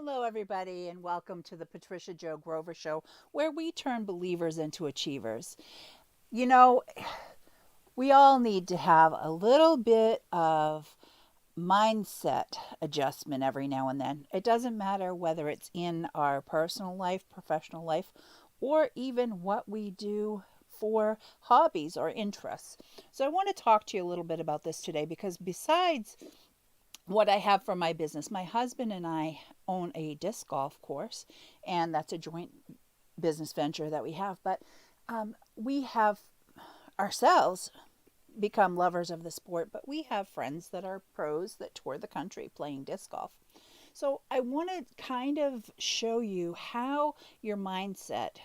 Hello, everybody, and welcome to the Patricia Joe Grover Show, where we turn believers into achievers. You know, we all need to have a little bit of mindset adjustment every now and then. It doesn't matter whether it's in our personal life, professional life, or even what we do for hobbies or interests. So, I want to talk to you a little bit about this today because besides what I have for my business, my husband and I own a disc golf course, and that's a joint business venture that we have. But we have ourselves become lovers of the sport, but we have friends that are pros that tour the country playing disc golf. So I want to kind of show you how your mindset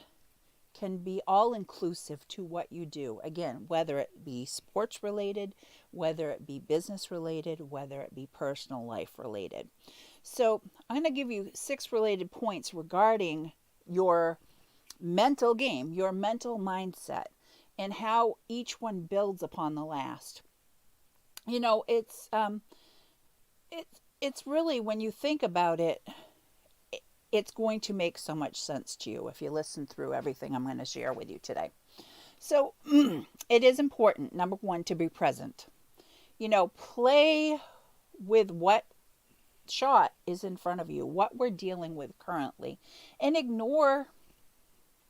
can be all inclusive to what you do. Again, whether it be sports related, whether it be business related, whether it be personal life related. So, I'm going to give you 6 related points regarding your mental game, your mental mindset, and how each one builds upon the last. You know, it's really, when you think about it, it's going to make so much sense to you if you listen through everything I'm going to share with you today. So, it is important, number one, to be present. Play with what shot is in front of you, what we're dealing with currently, and ignore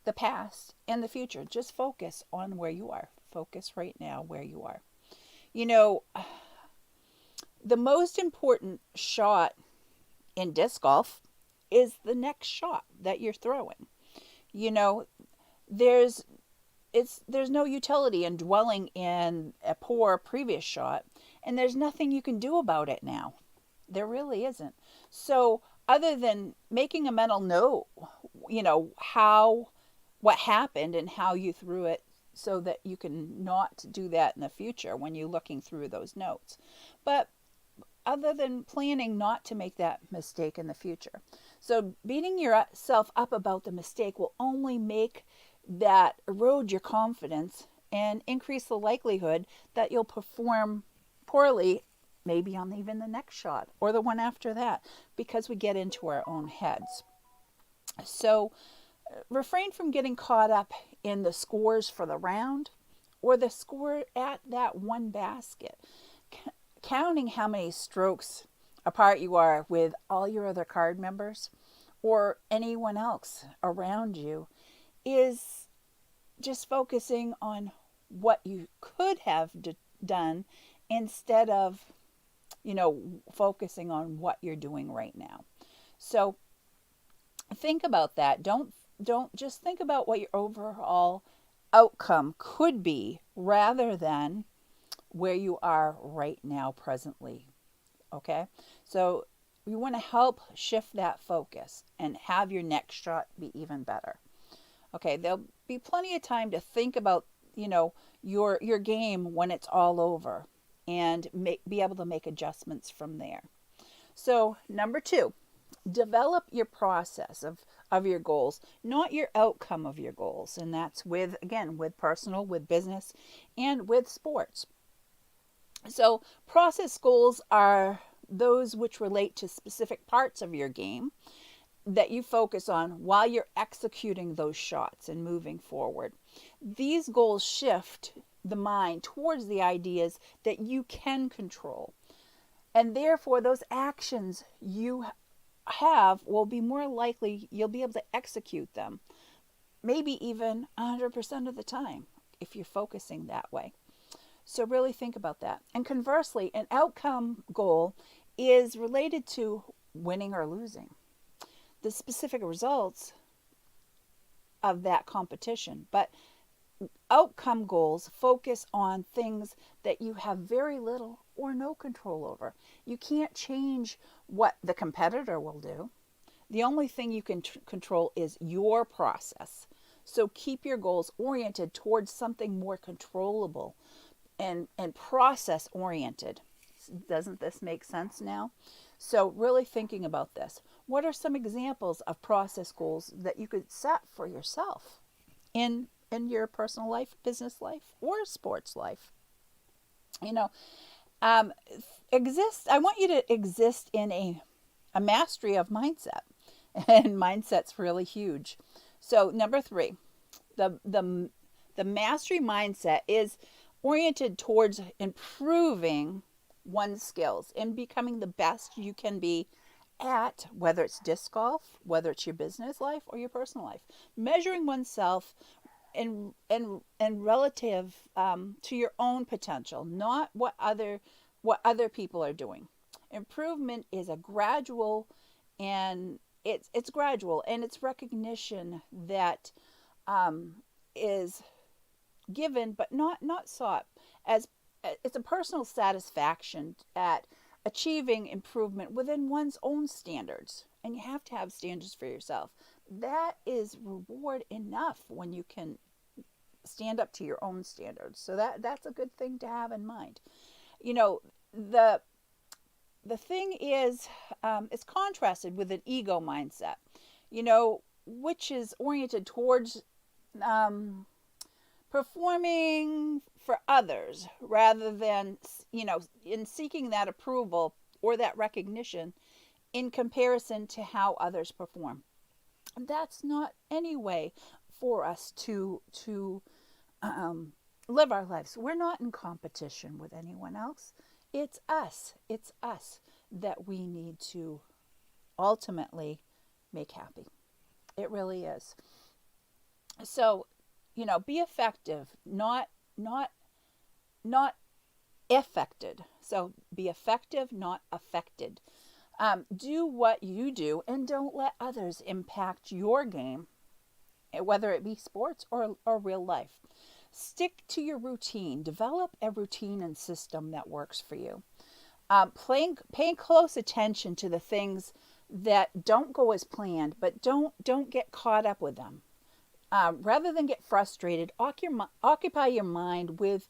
the past and the future. Just focus on where you are. Focus right now where you are. You know, the most important shot in disc golf is the next shot that you're throwing. You know, there's there's no utility in dwelling in a poor previous shot, and there's nothing you can do about it now. There really isn't. So, other than making a mental note, how what happened and how you threw it so that you can not do that in the future when you're looking through those notes. But other than planning not to make that mistake in the future. So beating yourself up about the mistake will only make that erode your confidence and increase the likelihood that you'll perform poorly, maybe on even the next shot or the one after that, because we get into our own heads. So refrain from getting caught up in the scores for the round or the score at that one basket. Counting how many strokes apart you are with all your other card members or anyone else around you is just focusing on what you could have done instead of, focusing on what you're doing right now. So think about that. Don't just think about what your overall outcome could be rather than where you are right now presently. Okay? So you want to help shift that focus and have your next shot be even better. Okay, there'll be plenty of time to think about, your game when it's all over and be able to make adjustments from there. So, number 2, develop your process of your goals, not your outcome of your goals. And that's with personal, with business, and with sports. So, process goals are those which relate to specific parts of your game that you focus on while you're executing those shots and moving forward. These goals shift the mind towards the ideas that you can control. And therefore, those actions you have will be more likely you'll be able to execute them, maybe even 100% of the time if you're focusing that way. So really think about that. And conversely, an outcome goal is related to winning or losing, the specific results of that competition. But outcome goals focus on things that you have very little or no control over. You can't change what the competitor will do. The only thing you can control is your process. So keep your goals oriented towards something more controllable and process oriented. Doesn't this make sense now? So really thinking about this. What are some examples of process goals that you could set for yourself in your personal life, business life, or sports life? I want you to exist in a mastery of mindset. And mindset's really huge. So number three, the mastery mindset is oriented towards improving one's skills and becoming the best you can be at, whether it's disc golf, whether it's your business life or your personal life. Measuring oneself and relative to your own potential, not what other people are doing. Improvement is a gradual, and it's gradual, and it's recognition that is given but not sought. As it's a personal satisfaction at achieving improvement within one's own standards, and you have to have standards for yourself. That is reward enough when you can stand up to your own standards. So that's a good thing to have in mind. You know, the the thing is, it's contrasted with an ego mindset, which is oriented towards um, performing for others rather than, in seeking that approval or that recognition in comparison to how others perform. That's not any way for us to um, live our lives. We're not in competition with anyone else. It's us. It's us that we need to ultimately make happy. It really is. So, be effective, not affected. So be effective, not affected. Do what you do and don't let others impact your game, whether it be sports or real life. Stick to your routine. Develop a routine and system that works for you. Paying close attention to the things that don't go as planned, but don't get caught up with them. Rather than get frustrated, occupy your mind with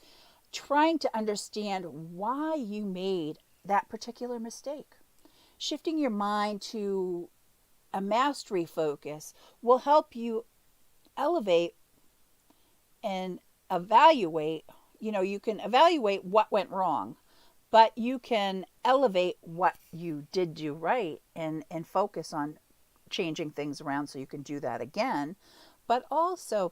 trying to understand why you made that particular mistake. Shifting your mind to a mastery focus will help you elevate and evaluate. You can evaluate what went wrong, but you can elevate what you did do right and focus on changing things around so you can do that again. But also,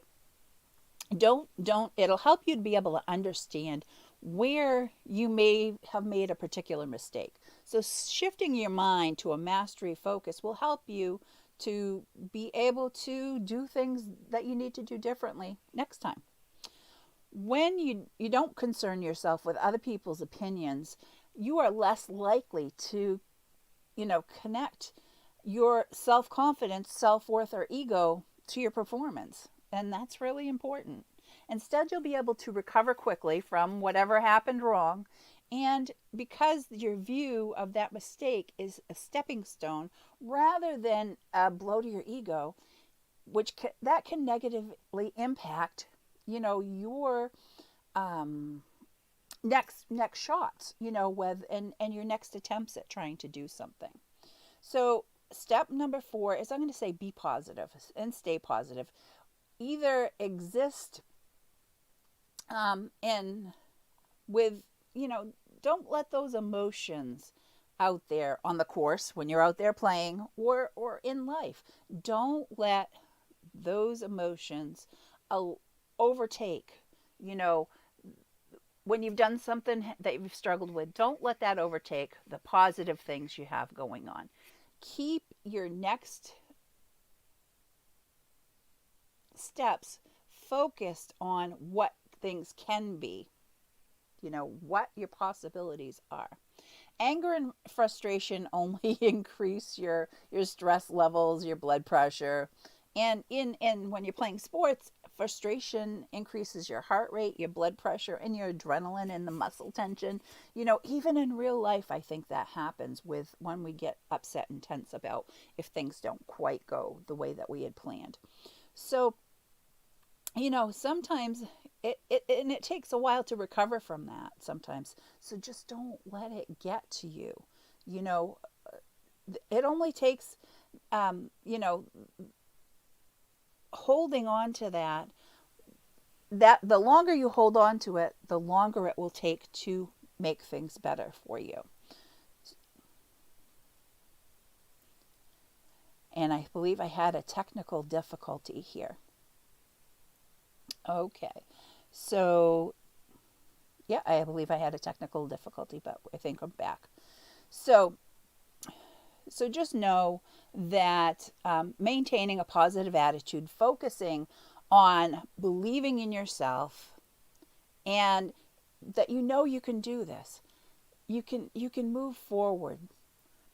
don't it'll help you to be able to understand where you may have made a particular mistake. So shifting your mind to a mastery focus will help you to be able to do things that you need to do differently next time. When you don't concern yourself with other people's opinions, you are less likely to, connect your self-confidence, self-worth, or ego to your performance. And that's really important. Instead, you'll be able to recover quickly from whatever happened wrong. And because your view of that mistake is a stepping stone rather than a blow to your ego, that can negatively impact, your next shots, and your next attempts at trying to do something. So step number 4 is, I'm going to say, be positive and stay positive. Either exist and with, don't let those emotions out there on the course when you're out there playing or in life. Don't let those emotions overtake, when you've done something that you've struggled with. Don't let that overtake the positive things you have going on. Keep your next steps focused on what things can be, what your possibilities are. Anger and frustration only increase your stress levels, your blood pressure. And when you're playing sports, frustration increases your heart rate, your blood pressure, and your adrenaline and the muscle tension. Even in real life, I think that happens when we get upset and tense about if things don't quite go the way that we had planned. So, sometimes it takes a while to recover from that sometimes. So just don't let it get to you. It only takes, holding on to that the longer you hold on to it, the longer it will take to make things better for you. And I believe I had a technical difficulty here. Okay. So, yeah, I believe I had a technical difficulty, but I think I'm back. So, so just know that maintaining a positive attitude, focusing on believing in yourself, and that you can do this. You can move forward.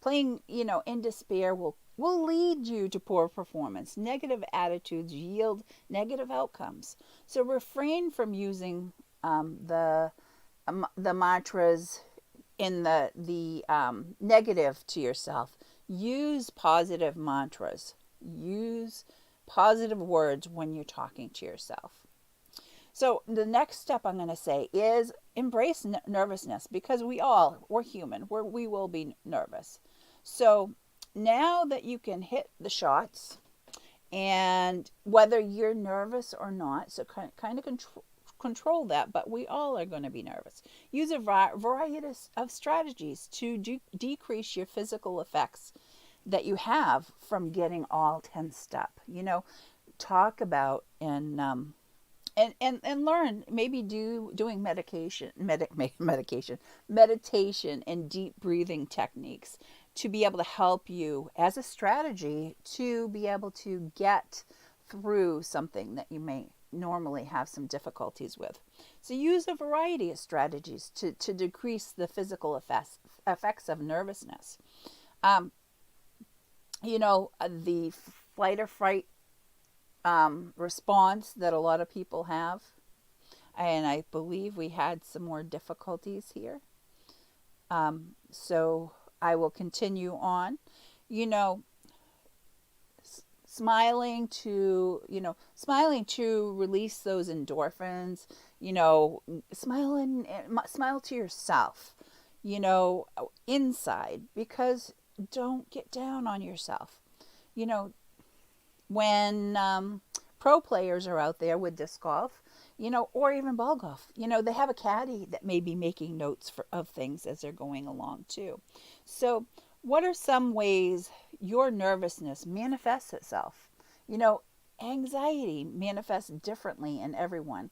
Playing, in despair will lead you to poor performance. Negative attitudes yield negative outcomes. So refrain from using the mantras in the negative to yourself. Use positive mantras. Use positive words when you're talking to yourself. So the next step I'm going to say is embrace nervousness, because we're human. We will be nervous. So now that you can hit the shots, and whether you're nervous or not, so kind of control that, but we all are going to be nervous. Use a variety of strategies to decrease your physical effects that you have from getting all tensed up. Talk about and learn, maybe doing meditation and deep breathing techniques to be able to help you as a strategy to be able to get through something that you may normally have some difficulties with. So use a variety of strategies to decrease the physical effects of nervousness. um, the flight or fright response that a lot of people have. And I believe we had some more difficulties here. So I will continue on. You know, smiling to release those endorphins. Smile to yourself. Inside, because don't get down on yourself. You know, when pro players are out there with disc golf, or even ball golf, they have a caddy that may be making notes of things as they're going along too. So, what are some ways your nervousness manifests itself? Anxiety manifests differently in everyone.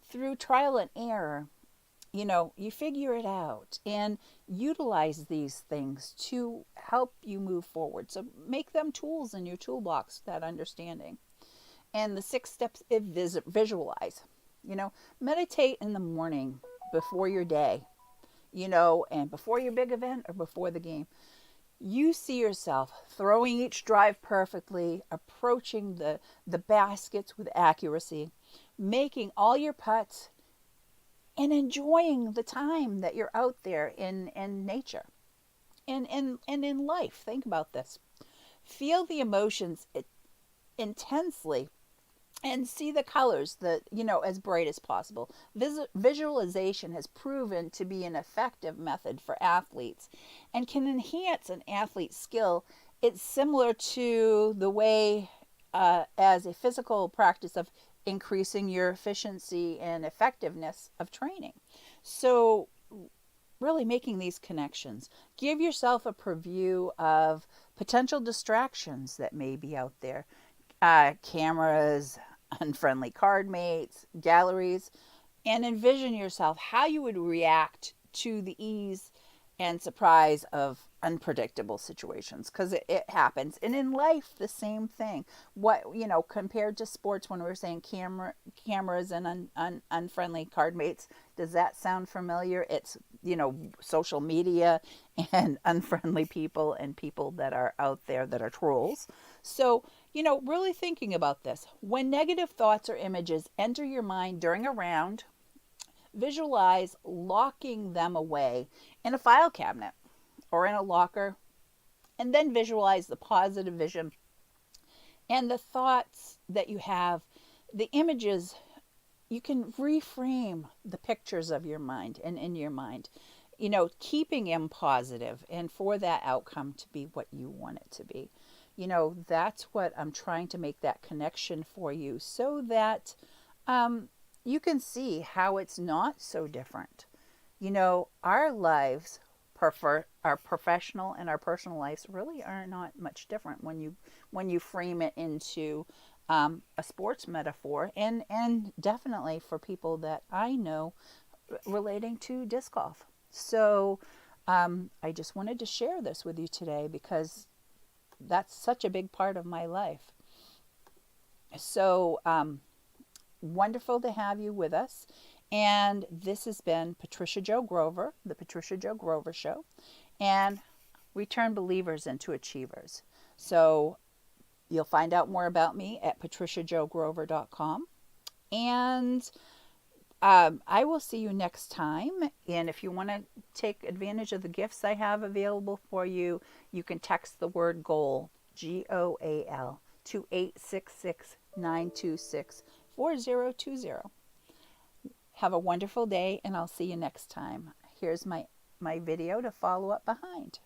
Through trial and error, you figure it out and utilize these things to help you move forward. So make them tools in your toolbox, that understanding. And the 6 steps is visualize. Meditate in the morning before your day, and before your big event or before the game. You see yourself throwing each drive perfectly, approaching the baskets with accuracy, making all your putts, and enjoying the time that you're out there in nature and in life. Think about this. Feel the emotions intensely and see the colors that, as bright as possible. Visualization has proven to be an effective method for athletes and can enhance an athlete's skill. It's similar to the way as a physical practice of increasing your efficiency and effectiveness of training. So really making these connections. Give yourself a preview of potential distractions that may be out there. Cameras, unfriendly card mates, galleries, and envision yourself how you would react to the ease and surprise of unpredictable situations, because it happens. And in life, the same thing. Compared to sports, when we were saying cameras and unfriendly card mates, does that sound familiar? It's social media and unfriendly people and people that are out there that are trolls. So really thinking about this. When negative thoughts or images enter your mind during a round, visualize locking them away in a file cabinet or in a locker, and then visualize the positive vision and the thoughts that you have, the images. You can reframe the pictures of your mind and in your mind, keeping them positive and for that outcome to be what you want it to be. That's what I'm trying to make that connection for you, so that you can see how it's not so different. Our lives our professional and our personal lives really are not much different when you frame it into a sports metaphor, and definitely for people that I know relating to disc golf. So I just wanted to share this with you today because that's such a big part of my life. So wonderful to have you with us. And this has been Patricia Jo Grover, the Patricia Jo Grover Show, and we turn believers into achievers. So you'll find out more about me at patriciajogrover.com. And I will see you next time. And if you want to take advantage of the gifts I have available for you, you can text the word GOAL, GOAL, to 866 926 4020. Have a wonderful day, and I'll see you next time. Here's my video to follow up behind.